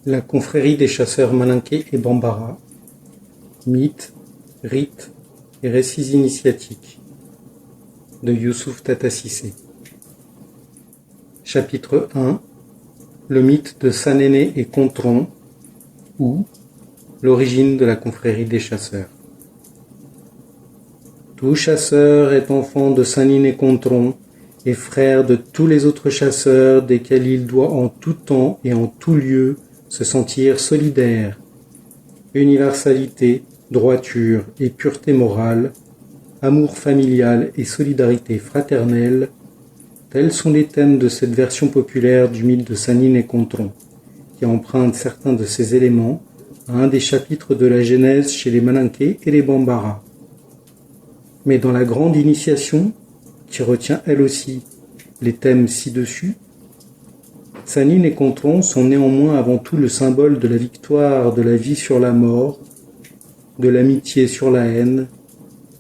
La confrérie des chasseurs Malinké et Bambara, mythes, rites et récits initiatiques de Youssouf Tata Cissé. Chapitre 1. Le mythe de Sanéné et Contron, ou l'origine de la confrérie des chasseurs. Tout chasseur est enfant de Sanéné Contron et frère de tous les autres chasseurs desquels il doit en tout temps et en tout lieu se sentir solidaire. Universalité, droiture et pureté morale, amour familial et solidarité fraternelle, tels sont les thèmes de cette version populaire du mythe de Sanéné Contron, qui emprunte certains de ces éléments à un des chapitres de la Genèse chez les Malinké et les Bambara. Mais dans la grande initiation, qui retient elle aussi les thèmes ci-dessus, Sanéné et Contron sont néanmoins avant tout le symbole de la victoire de la vie sur la mort, de l'amitié sur la haine,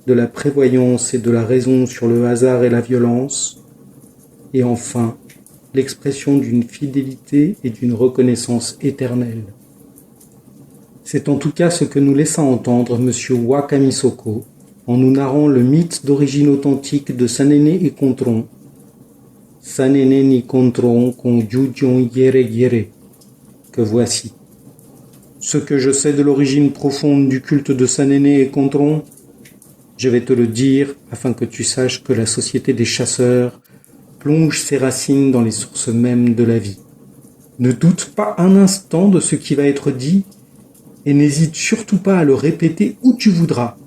de la prévoyance et de la raison sur le hasard et la violence, et enfin l'expression d'une fidélité et d'une reconnaissance éternelle. C'est en tout cas ce que nous laissa entendre M. Wakamisoko en nous narrant le mythe d'origine authentique de Sanéné et Contron. Sanéné ni Contron con Jujion Yere Yere, que voici. Ce que je sais de l'origine profonde du culte de Sanéné et Contron, je vais te le dire afin que tu saches que la société des chasseurs plonge ses racines dans les sources mêmes de la vie. Ne doute pas un instant de ce qui va être dit et n'hésite surtout pas à le répéter où tu voudras,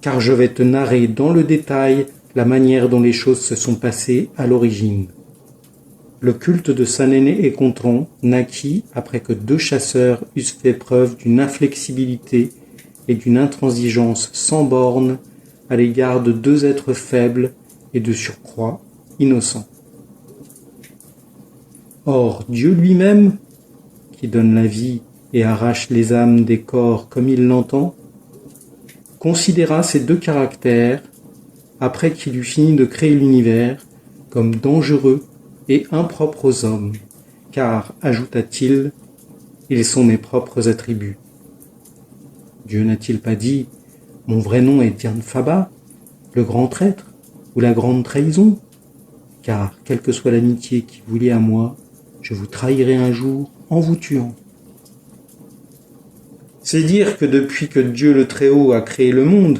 car je vais te narrer dans le détail la manière dont les choses se sont passées à l'origine. Le culte de Sanéné et Contron naquit après que deux chasseurs eussent fait preuve d'une inflexibilité et d'une intransigeance sans bornes à l'égard de deux êtres faibles et de surcroît innocents. Or, Dieu lui-même, qui donne la vie et arrache les âmes des corps comme il l'entend, considéra ces deux caractères, après qu'il eut fini de créer l'univers, comme dangereux et impropres aux hommes, car, ajouta-t-il, ils sont mes propres attributs. Dieu n'a-t-il pas dit « Mon vrai nom est Dian Phaba, le grand traître, ou la grande trahison ?» Car, quelle que soit l'amitié qui vous lie à moi, je vous trahirai un jour en vous tuant. C'est dire que depuis que Dieu le Très-Haut a créé le monde,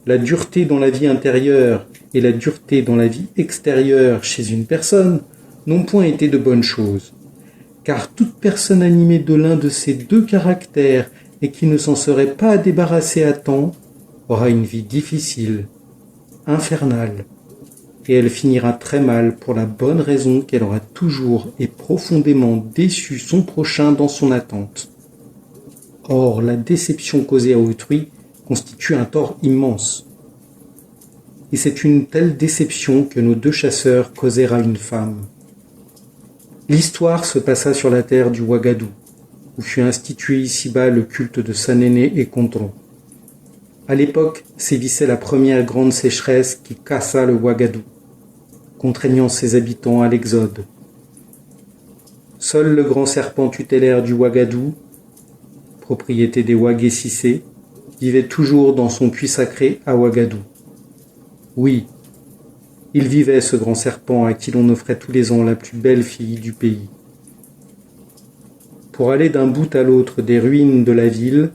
la dureté dans la vie intérieure et la dureté dans la vie extérieure chez une personne n'ont point été de bonnes choses. Car toute personne animée de l'un de ces deux caractères et qui ne s'en serait pas débarrassée à temps aura une vie difficile, infernale, et elle finira très mal pour la bonne raison qu'elle aura toujours et profondément déçu son prochain dans son attente. Or, la déception causée à autrui constitue un tort immense. Et c'est une telle déception que nos deux chasseurs causèrent à une femme. L'histoire se passa sur la terre du Ouagadou, où fut institué ici-bas le culte de Sanéné et Contron. À l'époque sévissait la première grande sécheresse qui cassa le Ouagadou, contraignant ses habitants à l'exode. Seul le grand serpent tutélaire du Ouagadou, propriété des Ouagé Cissé, vivait toujours dans son puits sacré à Ouagadou. Oui, il vivait ce grand serpent à qui l'on offrait tous les ans la plus belle fille du pays. Pour aller d'un bout à l'autre des ruines de la ville,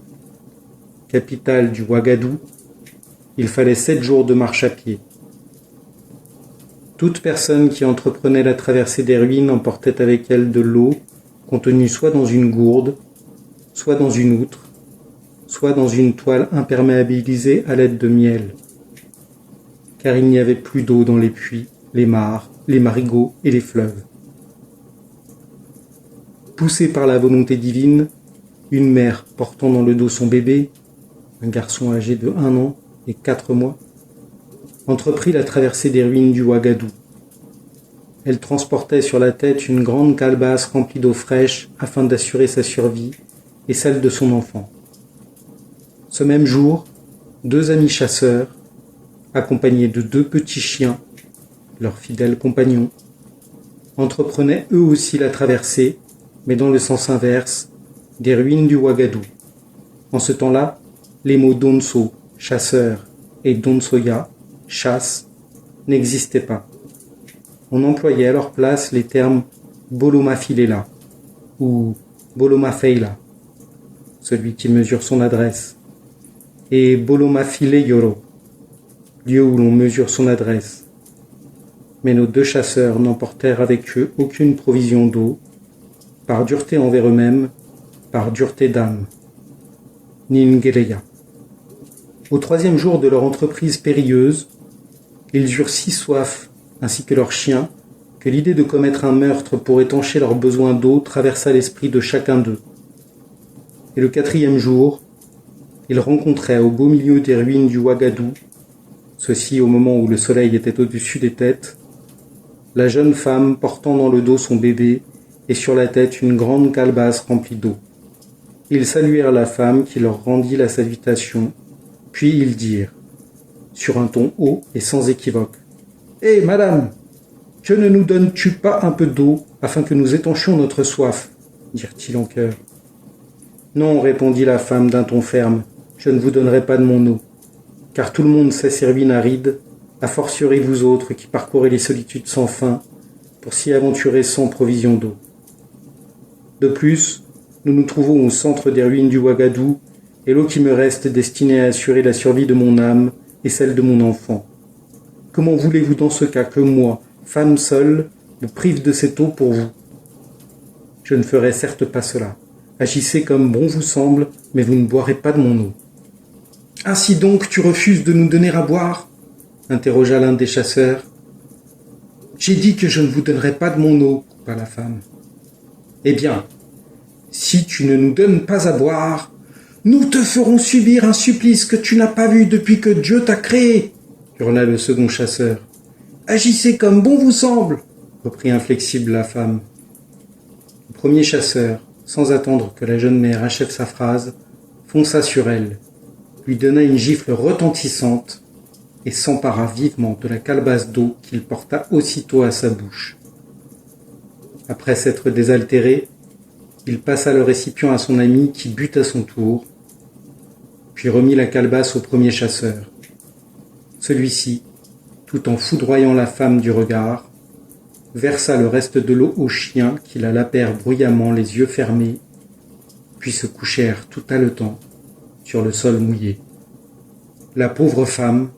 capitale du Ouagadou, il fallait 7 jours de marche à pied. Toute personne qui entreprenait la traversée des ruines emportait avec elle de l'eau contenue soit dans une gourde, soit dans une outre, soit dans une toile imperméabilisée à l'aide de miel. Car il n'y avait plus d'eau dans les puits, les mares, les marigots et les fleuves. Poussée par la volonté divine, une mère portant dans le dos son bébé, un garçon âgé de 1 an et 4 mois, entreprit la traversée des ruines du Ouagadou. Elle transportait sur la tête une grande calebasse remplie d'eau fraîche afin d'assurer sa survie et celle de son enfant. Ce même jour, 2 amis chasseurs, accompagnés de 2 petits chiens, leurs fidèles compagnons, entreprenaient eux aussi la traversée, mais dans le sens inverse, des ruines du Ouagadou. En ce temps-là, les mots Donso, chasseur, et Donsoya, chasse, n'existaient pas. On employait à leur place les termes Bolomafilela ou Bolomafeila, celui qui mesure son adresse, et Bolomafileyoro, lieu où l'on mesure son adresse. Mais nos 2 chasseurs n'emportèrent avec eux aucune provision d'eau, par dureté envers eux-mêmes, par dureté d'âme. Ningeleya. Au 3e jour de leur entreprise périlleuse, ils eurent si soif, ainsi que leurs chiens, que l'idée de commettre un meurtre pour étancher leurs besoins d'eau traversa l'esprit de chacun d'eux. Et le 4e jour, ils rencontraient au beau milieu des ruines du Ouagadou, ceci au moment où le soleil était au-dessus des têtes, la jeune femme portant dans le dos son bébé et sur la tête une grande calebasse remplie d'eau. Ils saluèrent la femme qui leur rendit la salutation, puis ils dirent, sur un ton haut et sans équivoque, « Hé, madame, que ne nous donnes-tu pas un peu d'eau afin que nous étanchions notre soif ?» dirent-ils en chœur. « Non, répondit la femme d'un ton ferme, je ne vous donnerai pas de mon eau, car tout le monde sait ces ruines arides, a fortiori vous autres qui parcourez les solitudes sans fin, pour s'y aventurer sans provision d'eau. De plus, nous nous trouvons au centre des ruines du Ouagadou, et l'eau qui me reste est destinée à assurer la survie de mon âme et celle de mon enfant. Comment voulez-vous dans ce cas que moi, femme seule, me prive de cette eau pour vous? Je ne ferai certes pas cela. Agissez comme bon vous semble, mais vous ne boirez pas de mon eau. « Ainsi donc tu refuses de nous donner à boire ?» interrogea l'un des chasseurs. « J'ai dit que je ne vous donnerai pas de mon eau, » coupa la femme. « Eh bien, si tu ne nous donnes pas à boire, nous te ferons subir un supplice que tu n'as pas vu depuis que Dieu t'a créé, » hurla le second chasseur. « Agissez comme bon vous semble, » reprit inflexible la femme. Le premier chasseur, sans attendre que la jeune mère achève sa phrase, fonça sur elle, lui donna une gifle retentissante et s'empara vivement de la calebasse d'eau qu'il porta aussitôt à sa bouche. Après s'être désaltéré, il passa le récipient à son ami qui but à son tour, puis remit la calebasse au premier chasseur. Celui-ci, tout en foudroyant la femme du regard, versa le reste de l'eau aux chiens qui la lapèrent bruyamment les yeux fermés, puis se couchèrent tout haletant sur le sol mouillé. La pauvre femme,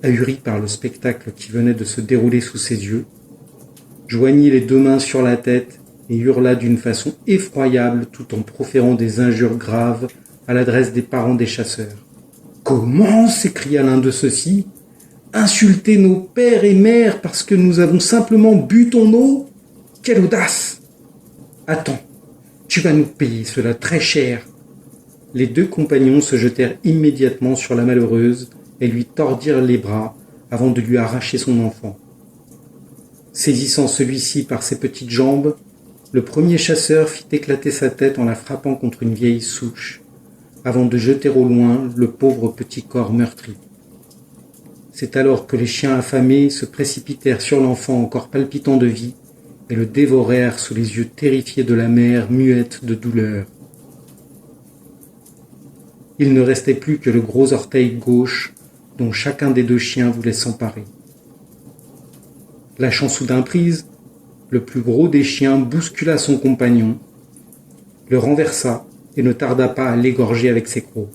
ahurie par le spectacle qui venait de se dérouler sous ses yeux, joignit les 2 mains sur la tête et hurla d'une façon effroyable tout en proférant des injures graves à l'adresse des parents des chasseurs. « Comment ?» s'écria l'un de ceux-ci. « Insulter nos pères et mères parce que nous avons simplement bu ton eau? Quelle audace! Attends, tu vas nous payer cela très cher. » Les 2 compagnons se jetèrent immédiatement sur la malheureuse et lui tordirent les bras avant de lui arracher son enfant. Saisissant celui-ci par ses petites jambes, le premier chasseur fit éclater sa tête en la frappant contre une vieille souche, avant de jeter au loin le pauvre petit corps meurtri. C'est alors que les chiens affamés se précipitèrent sur l'enfant encore palpitant de vie et le dévorèrent sous les yeux terrifiés de la mère muette de douleur. Il ne restait plus que le gros orteil gauche dont chacun des 2 chiens voulait s'emparer. Lâchant soudain prise, le plus gros des chiens bouscula son compagnon, le renversa et ne tarda pas à l'égorger avec ses crocs.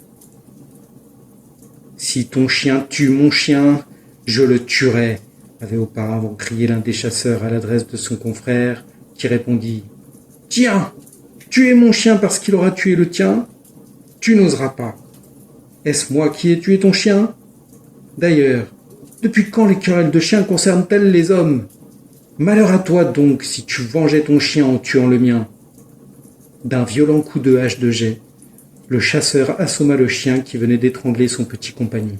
« Si ton chien tue mon chien, je le tuerai » avait auparavant crié l'un des chasseurs à l'adresse de son confrère, qui répondit « Tiens, tuer mon chien parce qu'il aura tué le tien? Tu n'oseras pas. Est-ce moi qui ai tué ton chien? D'ailleurs, depuis quand les querelles de chiens concernent-elles les hommes? Malheur à toi donc si tu vengeais ton chien en tuant le mien. » D'un violent coup de hache de jet, le chasseur assomma le chien qui venait d'étrangler son petit compagnon.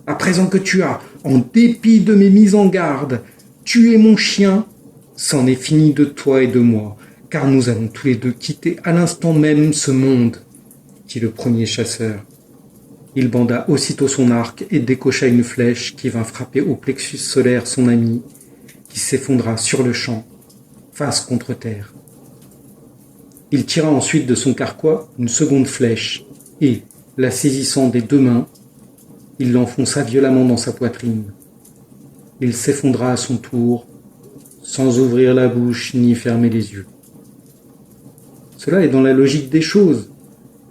À présent que tu as, en dépit de mes mises en garde, tué mon chien, c'en est fini de toi et de moi, car nous allons tous les deux quitter à l'instant même ce monde, dit le premier chasseur. Il banda aussitôt son arc et décocha une flèche qui vint frapper au plexus solaire son ami, qui s'effondra sur le champ, face contre terre. Il tira ensuite de son carquois une seconde flèche et, la saisissant des deux mains, il l'enfonça violemment dans sa poitrine. Il s'effondra à son tour, sans ouvrir la bouche ni fermer les yeux. Cela est dans la logique des choses,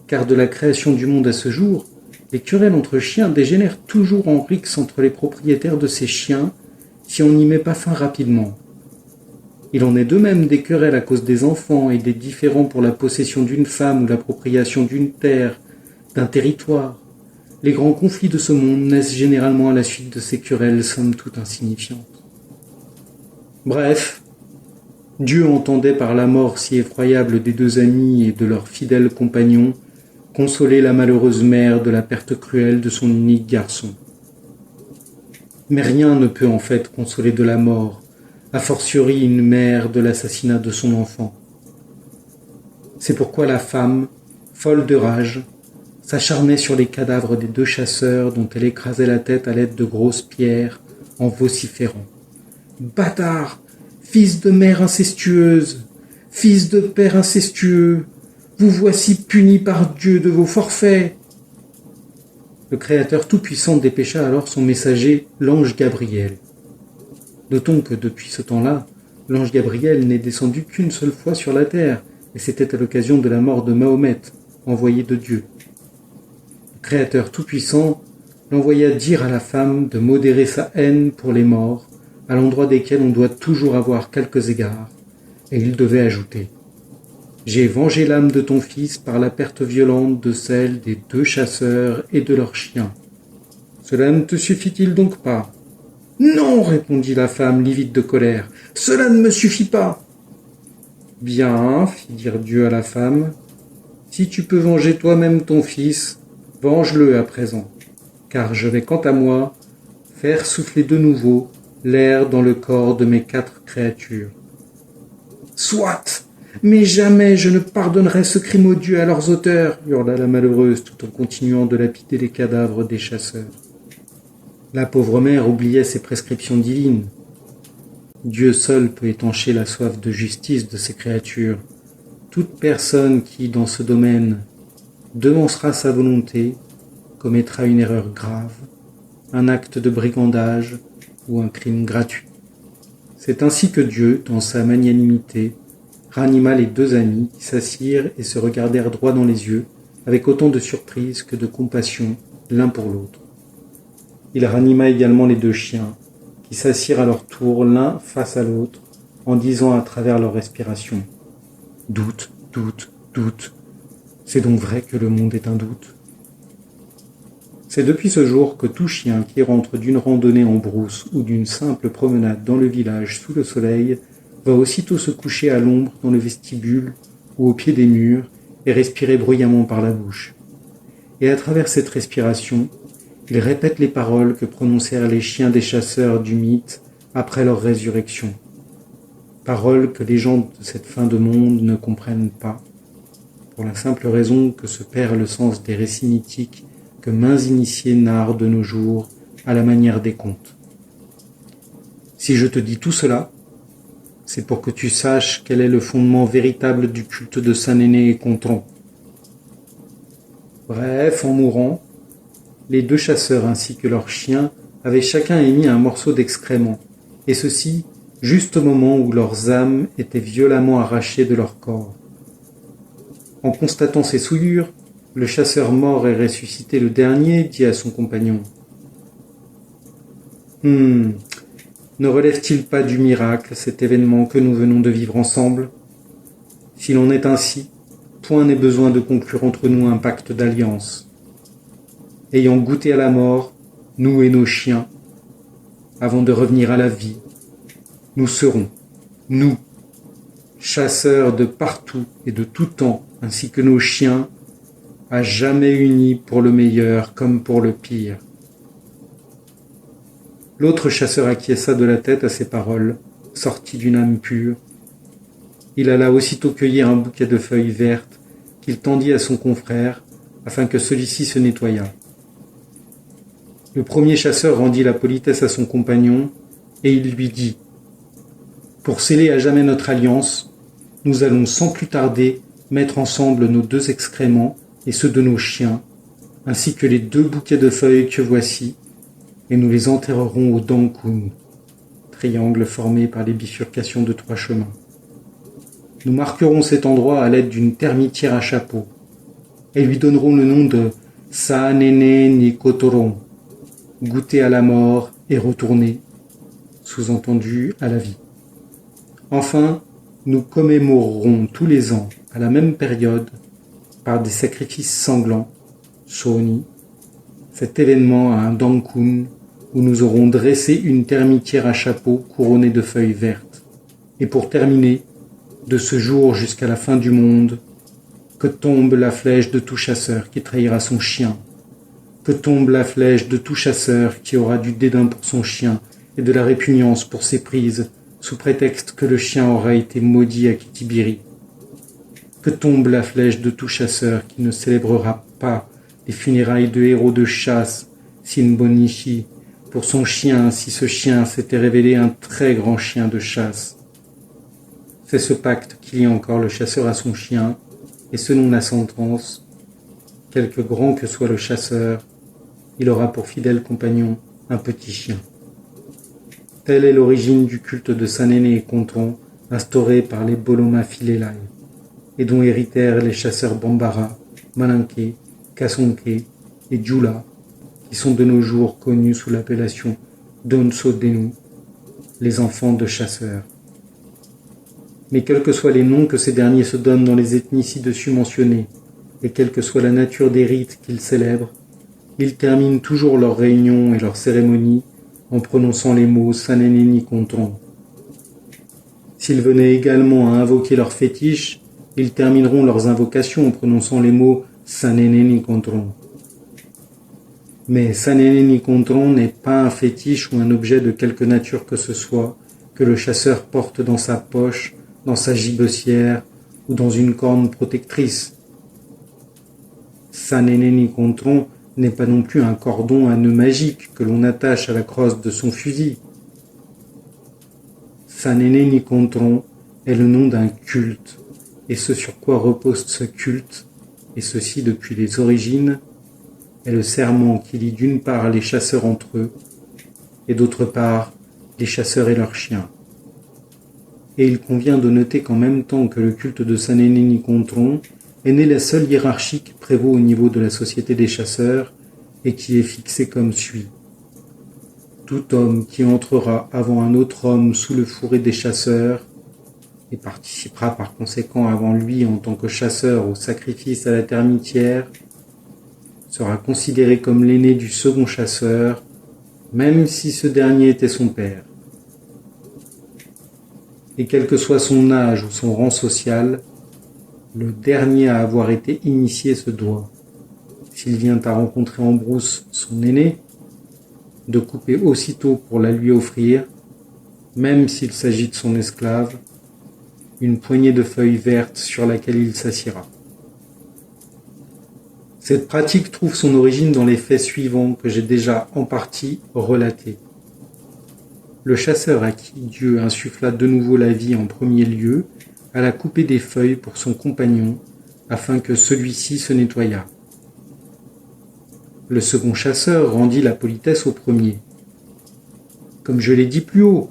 car de la création du monde à ce jour, les querelles entre chiens dégénèrent toujours en rixe entre les propriétaires de ces chiens si on n'y met pas fin rapidement. Il en est de même des querelles à cause des enfants et des différends pour la possession d'une femme ou l'appropriation d'une terre, d'un territoire. Les grands conflits de ce monde naissent généralement à la suite de ces querelles somme toute insignifiantes. Bref, Dieu entendait par la mort si effroyable des deux amis et de leurs fidèles compagnons consoler la malheureuse mère de la perte cruelle de son unique garçon. Mais rien ne peut en fait consoler de la mort, a fortiori une mère de l'assassinat de son enfant. C'est pourquoi la femme, folle de rage, s'acharnait sur les cadavres des deux chasseurs dont elle écrasait la tête à l'aide de grosses pierres en vociférant. « Bâtard, fils de mère incestueuse, fils de père incestueux, vous voici punis par Dieu de vos forfaits !» Le Créateur tout-puissant dépêcha alors son messager, l'ange Gabriel. Notons que depuis ce temps-là, l'ange Gabriel n'est descendu qu'une seule fois sur la terre, et c'était à l'occasion de la mort de Mahomet, envoyé de Dieu. Le Créateur tout-puissant l'envoya dire à la femme de modérer sa haine pour les morts, à l'endroit desquels on doit toujours avoir quelques égards, et il devait ajouter « J'ai vengé l'âme de ton fils par la perte violente de celle des deux chasseurs et de leurs chiens. Cela ne te suffit-il donc pas ?» « Non, répondit la femme, livide de colère, cela ne me suffit pas. »« Bien, fit dire Dieu à la femme, si tu peux venger toi-même ton fils, venge-le à présent, car je vais quant à moi faire souffler de nouveau l'air dans le corps de mes 4 créatures. »« Soit, mais jamais je ne pardonnerai ce crime odieux à leurs auteurs, hurla la malheureuse tout en continuant de lapider les cadavres des chasseurs. La pauvre mère oubliait ses prescriptions divines. Dieu seul peut étancher la soif de justice de ses créatures. Toute personne qui, dans ce domaine, devancera sa volonté, commettra une erreur grave, un acte de brigandage ou un crime gratuit. C'est ainsi que Dieu, dans sa magnanimité, ranima les deux amis qui s'assirent et se regardèrent droit dans les yeux, avec autant de surprise que de compassion l'un pour l'autre. Il ranima également les deux chiens, qui s'assirent à leur tour l'un face à l'autre, en disant à travers leur respiration « Doute, doute, doute. C'est donc vrai que le monde est un doute. » C'est depuis ce jour que tout chien qui rentre d'une randonnée en brousse ou d'une simple promenade dans le village sous le soleil va aussitôt se coucher à l'ombre dans le vestibule ou au pied des murs et respirer bruyamment par la bouche. Et à travers cette respiration, il répète les paroles que prononcèrent les chiens des chasseurs du mythe après leur résurrection. Paroles que les gens de cette fin de monde ne comprennent pas, pour la simple raison que se perd le sens des récits mythiques que maints initiés narrent de nos jours à la manière des contes. Si je te dis tout cela, c'est pour que tu saches quel est le fondement véritable du culte de Saint-Néné et Gontran. Bref, en mourant, les deux chasseurs ainsi que leurs chiens avaient chacun émis un morceau d'excrément, et ceci juste au moment où leurs âmes étaient violemment arrachées de leur corps. En constatant ces souillures, le chasseur mort et ressuscité le dernier dit à son compagnon « Ne relève-t-il pas du miracle cet événement que nous venons de vivre ensemble ? S'il en est ainsi, point n'est besoin de conclure entre nous un pacte d'alliance. Ayant goûté à la mort, nous et nos chiens, avant de revenir à la vie, nous serons, nous, chasseurs de partout et de tout temps, ainsi que nos chiens, à jamais unis pour le meilleur comme pour le pire. L'autre chasseur acquiesça de la tête à ces paroles, sorties d'une âme pure. Il alla aussitôt cueillir un bouquet de feuilles vertes qu'il tendit à son confrère, afin que celui-ci se nettoyât. Le premier chasseur rendit la politesse à son compagnon, et il lui dit « Pour sceller à jamais notre alliance, nous allons sans plus tarder mettre ensemble nos 2 excréments et ceux de nos chiens, ainsi que les 2 bouquets de feuilles que voici, et nous les enterrerons au Dangkun, triangle formé par les bifurcations de 3 chemins. Nous marquerons cet endroit à l'aide d'une termitière à chapeau, et lui donnerons le nom de Sa-nene ni Kotoron, goûter à la mort et retourner, sous-entendu à la vie. Enfin, nous commémorerons tous les ans, à la même période, par des sacrifices sanglants, Shoni, cet événement à un Dangkun où nous aurons dressé une termitière à chapeau couronnée de feuilles vertes. Et pour terminer, de ce jour jusqu'à la fin du monde, que tombe la flèche de tout chasseur qui trahira son chien, que tombe la flèche de tout chasseur qui aura du dédain pour son chien et de la répugnance pour ses prises, sous prétexte que le chien aura été maudit à Kitibiri. Que tombe la flèche de tout chasseur qui ne célébrera pas les funérailles de héros de chasse, Sinbonishi, pour son chien si ce chien s'était révélé un très grand chien de chasse. C'est ce pacte qui lie encore le chasseur à son chien, et selon la sentence, quelque grand que soit le chasseur, il aura pour fidèle compagnon un petit chien. Telle est l'origine du culte de Sanene et Kontron, instauré par les Boloma Filelai, et dont héritèrent les chasseurs Bambara, Malinké, Kasonké et Djula, qui sont de nos jours connus sous l'appellation Donso Denu, les enfants de chasseurs. Mais quels que soient les noms que ces derniers se donnent dans les ethnies ci-dessus mentionnées, et quelle que soit la nature des rites qu'ils célèbrent, ils terminent toujours leurs réunions et leurs cérémonies en prononçant les mots Saneneni Kontron. S'ils venaient également à invoquer leurs fétiches, ils termineront leurs invocations en prononçant les mots Saneneni Kontron. Mais Saneneni Kontron n'est pas un fétiche ou un objet de quelque nature que ce soit que le chasseur porte dans sa poche, dans sa gibecière ou dans une corne protectrice. Saneneni Kontron n'est pas non plus un cordon à nœud magique que l'on attache à la crosse de son fusil. Saneneni Kontron est le nom d'un culte, et ce sur quoi repose ce culte, et ceci depuis les origines, est le serment qui lie d'une part les chasseurs entre eux, et d'autre part les chasseurs et leurs chiens. Et il convient de noter qu'en même temps que le culte de Saneneni Kontron est née la seule hiérarchie qui prévaut au niveau de la société des chasseurs et qui est fixée comme suit. Tout homme qui entrera avant un autre homme sous le fourré des chasseurs et participera par conséquent avant lui en tant que chasseur au sacrifice à la termitière sera considéré comme l'aîné du second chasseur, même si ce dernier était son père. Et quel que soit son âge ou son rang social, le dernier à avoir été initié se doit, s'il vient à rencontrer en brousse son aîné, de couper aussitôt pour la lui offrir, même s'il s'agit de son esclave, une poignée de feuilles vertes sur laquelle il s'assiera. Cette pratique trouve son origine dans les faits suivants que j'ai déjà en partie relatés. Le chasseur à qui Dieu insuffla de nouveau la vie en premier lieu alla couper des feuilles pour son compagnon afin que celui-ci se nettoyât. Le second chasseur rendit la politesse au premier. Comme je l'ai dit plus haut,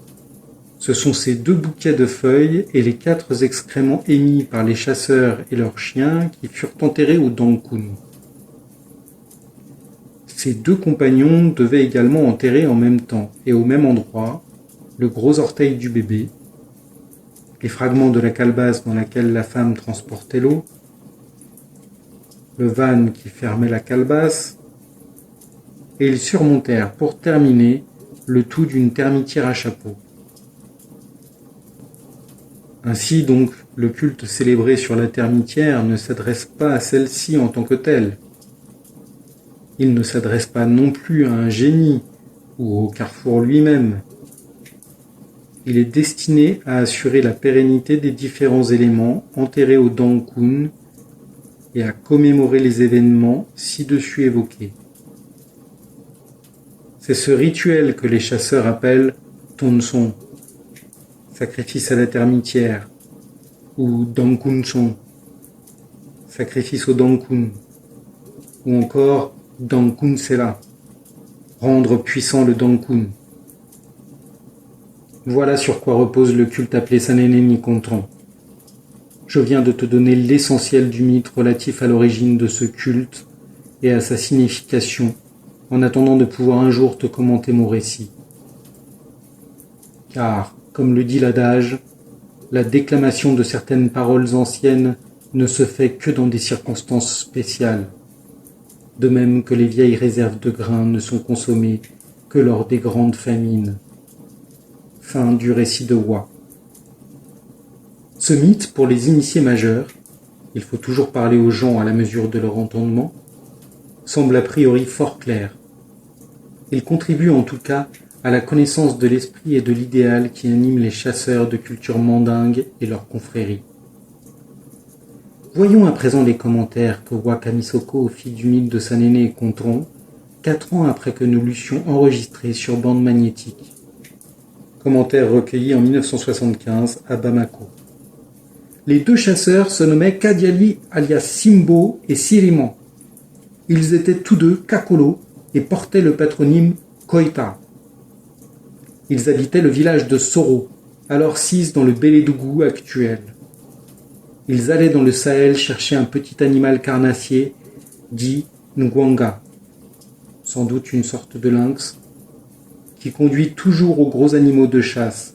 ce sont ces 2 bouquets de feuilles et les 4 excréments émis par les chasseurs et leurs chiens qui furent enterrés au Dangkun. Ces 2 compagnons devaient également enterrer en même temps et au même endroit le gros orteil du bébé, les fragments de la calebasse dans laquelle la femme transportait l'eau, le van qui fermait la calebasse, et ils surmontèrent pour terminer le tout d'une termitière à chapeau. Ainsi donc, le culte célébré sur la termitière ne s'adresse pas à celle-ci en tant que telle. Il ne s'adresse pas non plus à un génie, ou au carrefour lui-même. Il est destiné à assurer la pérennité des différents éléments enterrés au Dangkun et à commémorer les événements ci-dessus évoqués. C'est ce rituel que les chasseurs appellent Tonsong, sacrifice à la termitière, ou Dangkunsong, sacrifice au Dangkun, ou encore Dangkunsela, rendre puissant le Dangkun. Voilà sur quoi repose le culte appelé Sanene Nikontron. Je viens de te donner l'essentiel du mythe relatif à l'origine de ce culte et à sa signification, en attendant de pouvoir un jour te commenter mon récit. Car, comme le dit l'adage, la déclamation de certaines paroles anciennes ne se fait que dans des circonstances spéciales, de même que les vieilles réserves de grains ne sont consommées que lors des grandes famines. Fin du récit de Wa. Ce mythe, pour les initiés majeurs, il faut toujours parler aux gens à la mesure de leur entendement, semble a priori fort clair. Il contribue en tout cas à la connaissance de l'esprit et de l'idéal qui anime les chasseurs de culture mandingue et leurs confréries. Voyons à présent les commentaires que Wa Kamisoko fit du mythe de Sanene et Contron, 4 ans après que nous l'eussions enregistré sur bande magnétique. Commentaires recueillis en 1975 à Bamako. Les 2 chasseurs se nommaient Kadiali alias Simbo et Siriman. Ils étaient tous 2 Kakolo et portaient le patronyme Koita. Ils habitaient le village de Soro, alors sis dans le Bélédougou actuel. Ils allaient dans le Sahel chercher un petit animal carnassier dit Ngwanga, sans doute une sorte de lynx, qui conduit toujours aux gros animaux de chasse,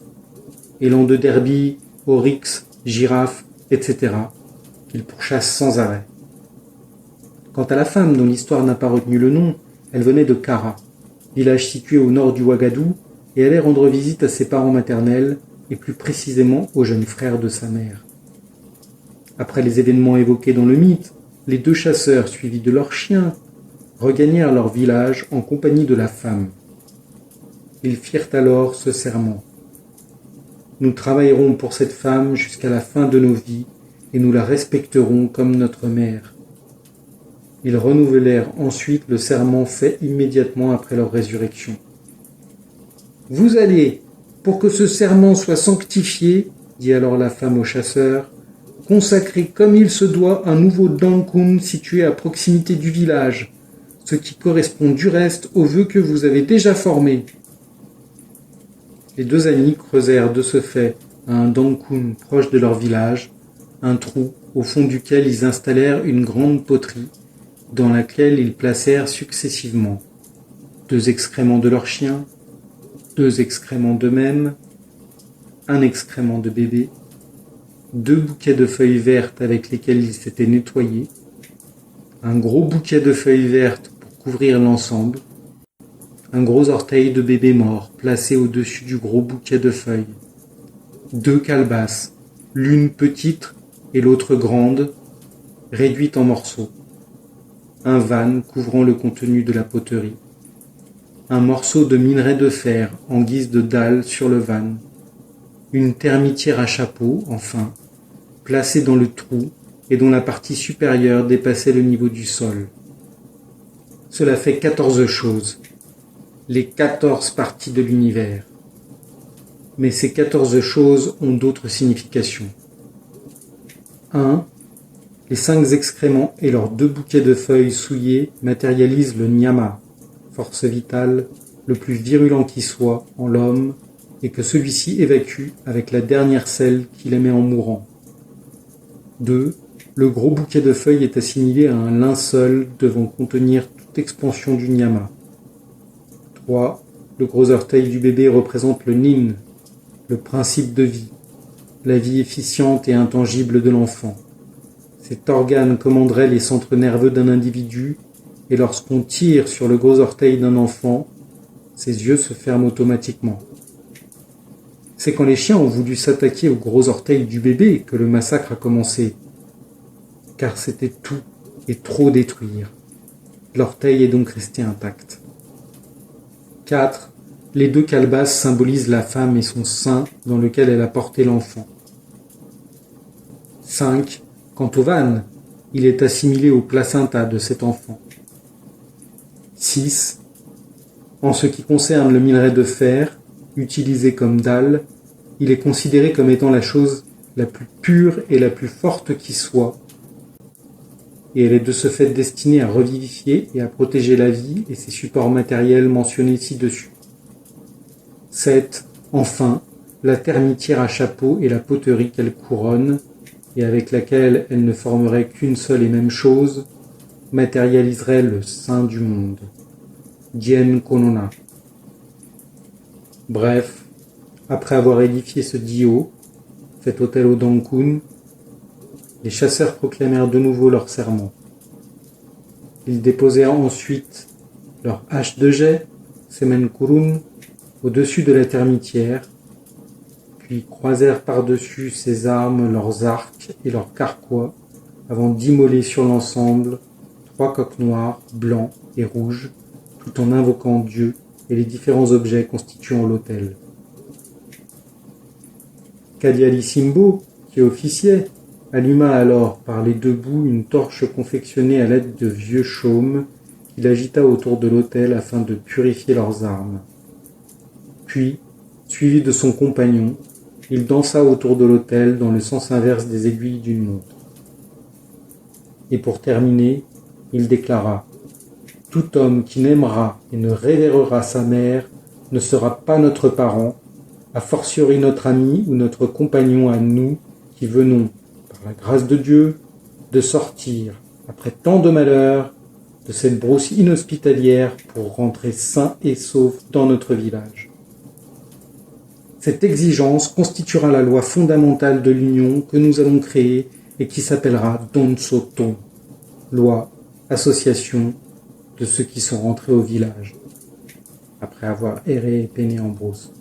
élan de derby, oryx, girafes, etc., qu'ils pourchassent sans arrêt. Quant à la femme dont l'histoire n'a pas retenu le nom, elle venait de Kara, village situé au nord du Ouagadou, et allait rendre visite à ses parents maternels, et plus précisément au jeune frère de sa mère. Après les événements évoqués dans le mythe, les 2 chasseurs, suivis de leurs chiens, regagnèrent leur village en compagnie de la femme. Ils firent alors ce serment. Nous travaillerons pour cette femme jusqu'à la fin de nos vies et nous la respecterons comme notre mère. Ils renouvelèrent ensuite le serment fait immédiatement après leur résurrection. Vous allez, pour que ce serment soit sanctifié, dit alors la femme au chasseur, consacrer comme il se doit un nouveau Dangkun situé à proximité du village, ce qui correspond du reste aux vœux que vous avez déjà formés. Les 2 amis creusèrent de ce fait à un Dangkun proche de leur village, un trou au fond duquel ils installèrent une grande poterie, dans laquelle ils placèrent successivement 2 excréments de leurs chiens, 2 excréments d'eux-mêmes, un excrément de bébé, 2 bouquets de feuilles vertes avec lesquels ils s'étaient nettoyés, un gros bouquet de feuilles vertes pour couvrir l'ensemble, un gros orteil de bébé mort placé au-dessus du gros bouquet de feuilles, 2 calebasses, l'une petite et l'autre grande, réduites en morceaux, un van couvrant le contenu de la poterie, un morceau de minerai de fer en guise de dalle sur le van, une termitière à chapeau, enfin, placée dans le trou et dont la partie supérieure dépassait le niveau du sol. Cela fait 14 choses, les 14 parties de l'univers. Mais ces 14 choses ont d'autres significations. 1. Les 5 excréments et leurs 2 bouquets de feuilles souillées matérialisent le Nyama, force vitale, le plus virulent qui soit en l'homme, et que celui-ci évacue avec la dernière selle qu'il émet en mourant. 2. Le gros bouquet de feuilles est assimilé à un linceul devant contenir toute expansion du Nyama. 3. Le gros orteil du bébé représente le Nin, le principe de vie, la vie efficiente et intangible de l'enfant. Cet organe commanderait les centres nerveux d'un individu, et lorsqu'on tire sur le gros orteil d'un enfant, ses yeux se ferment automatiquement. C'est quand les chiens ont voulu s'attaquer au gros orteil du bébé que le massacre a commencé, car c'était tout et trop détruire. L'orteil est donc resté intact. 4. Les deux calebasses symbolisent la femme et son sein dans lequel elle a porté l'enfant. 5. Quant au van, il est assimilé au placenta de cet enfant. 6. En ce qui concerne le minerai de fer, utilisé comme dalle, il est considéré comme étant la chose la plus pure et la plus forte qui soit, et elle est de ce fait destinée à revivifier et à protéger la vie et ses supports matériels mentionnés ci-dessus. 7. Enfin, la termitière à chapeau et la poterie qu'elle couronne, et avec laquelle elle ne formerait qu'une seule et même chose, matérialiserait le sein du monde. Dien Konona. Bref, après avoir édifié ce dio, fait hôtel au Dankun, les chasseurs proclamèrent de nouveau leur serment. Ils déposèrent ensuite leur hache de jet, Semen Kurun, au-dessus de la termitière, puis croisèrent par-dessus ces armes leurs arcs et leurs carquois, avant d'immoler sur l'ensemble 3 coqs noirs, blancs et rouges, tout en invoquant Dieu et les différents objets constituant l'autel. Kadiali Simbo, qui officiait, alluma alors par les deux bouts une torche confectionnée à l'aide de vieux chaumes qu'il agita autour de l'autel afin de purifier leurs armes. Puis, suivi de son compagnon, il dansa autour de l'autel dans le sens inverse des aiguilles d'une montre. Et pour terminer, il déclara « Tout homme qui n'aimera et ne révérera sa mère ne sera pas notre parent, a fortiori notre ami ou notre compagnon à nous qui venons, par la grâce de Dieu, de sortir, après tant de malheurs, de cette brousse inhospitalière pour rentrer sains et saufs dans notre village. » Cette exigence constituera la loi fondamentale de l'union que nous allons créer et qui s'appellera Donsoton, loi, association de ceux qui sont rentrés au village, après avoir erré et peiné en brousse.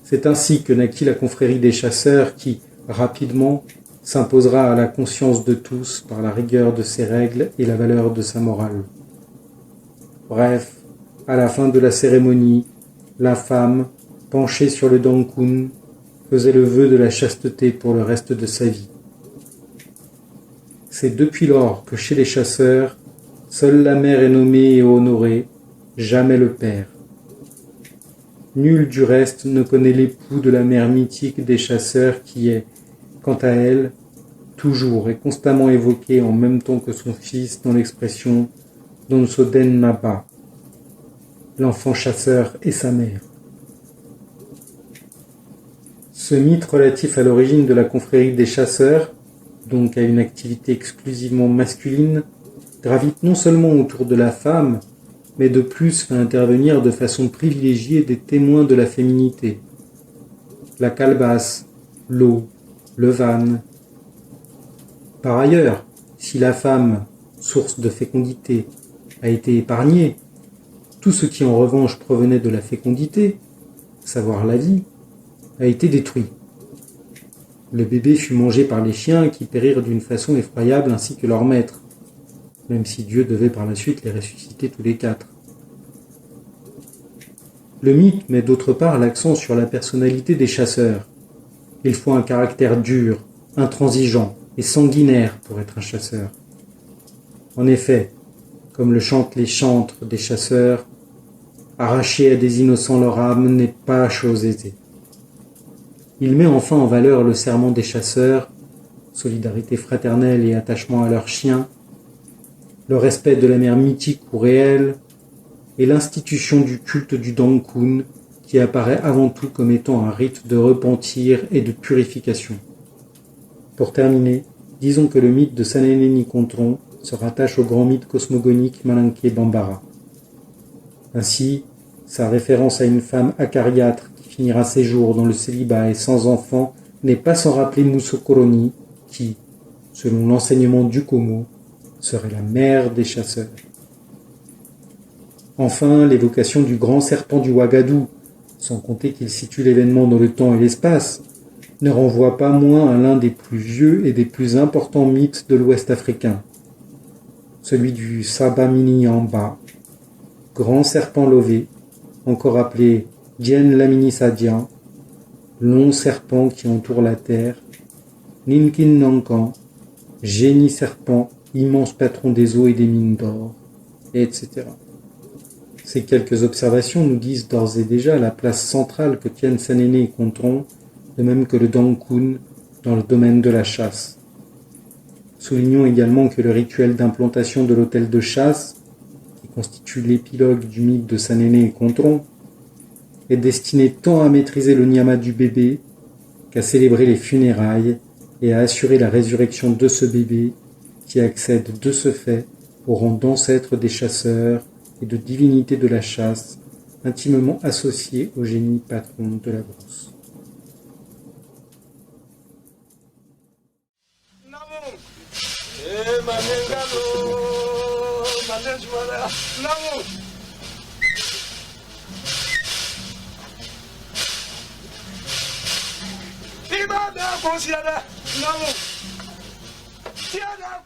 C'est ainsi que naquit la confrérie des chasseurs qui, rapidement, s'imposera à la conscience de tous par la rigueur de ses règles et la valeur de sa morale. Bref, à la fin de la cérémonie, la femme, penchée sur le Dankun, faisait le vœu de la chasteté pour le reste de sa vie. C'est depuis lors que chez les chasseurs, seule la mère est nommée et honorée, jamais le père. Nul du reste ne connaît l'époux de la mère mythique des chasseurs qui est, quant à elle, toujours et constamment évoqué en même temps que son fils dans l'expression Donsoden Naba, l'enfant chasseur et sa mère. Ce mythe relatif à l'origine de la confrérie des chasseurs, donc à une activité exclusivement masculine, gravite non seulement autour de la femme, mais de plus fait intervenir de façon privilégiée des témoins de la féminité. La calebasse, l'eau, le van. Par ailleurs, si la femme, source de fécondité, a été épargnée, tout ce qui en revanche provenait de la fécondité, savoir la vie, a été détruit. Le bébé fut mangé par les chiens qui périrent d'une façon effroyable ainsi que leur maître, même si Dieu devait par la suite les ressusciter tous les 4. Le mythe met d'autre part l'accent sur la personnalité des chasseurs. Il faut un caractère dur, intransigeant et sanguinaire pour être un chasseur. En effet, comme le chantent les chantres des chasseurs, arracher à des innocents leur âme n'est pas chose aisée. Il met enfin en valeur le serment des chasseurs, solidarité fraternelle et attachement à leurs chiens, le respect de la mère mythique ou réelle, et l'institution du culte du Dankun, qui apparaît avant tout comme étant un rite de repentir et de purification. Pour terminer, disons que le mythe de Saneneni Kontron se rattache au grand mythe cosmogonique Malinké Bambara. Ainsi, sa référence à une femme acariâtre qui finira ses jours dans le célibat et sans enfant n'est pas sans rappeler Musokoroni, qui, selon l'enseignement du Komo, serait la mère des chasseurs. Enfin, l'évocation du grand serpent du Ouagadou, sans compter qu'il situe l'événement dans le temps et l'espace, ne renvoie pas moins à l'un des plus vieux et des plus importants mythes de l'Ouest africain, celui du Sabamini Amba, grand serpent lové, encore appelé Dien Lamini Sadian, long serpent qui entoure la terre, Ninkin Nankan, génie serpent, immense patron des eaux et des mines d'or, etc. Ces quelques observations nous disent d'ores et déjà la place centrale que tiennent Sanene et Contron, de même que le Dangkun, dans le domaine de la chasse. Soulignons également que le rituel d'implantation de l'hôtel de chasse, qui constitue l'épilogue du mythe de Sanene et Contron, est destiné tant à maîtriser le nyama du bébé qu'à célébrer les funérailles et à assurer la résurrection de ce bébé qui accède de ce fait au rang d'ancêtre des chasseurs et de divinité de la chasse, intimement associé au génie patron de la brousse. Tiada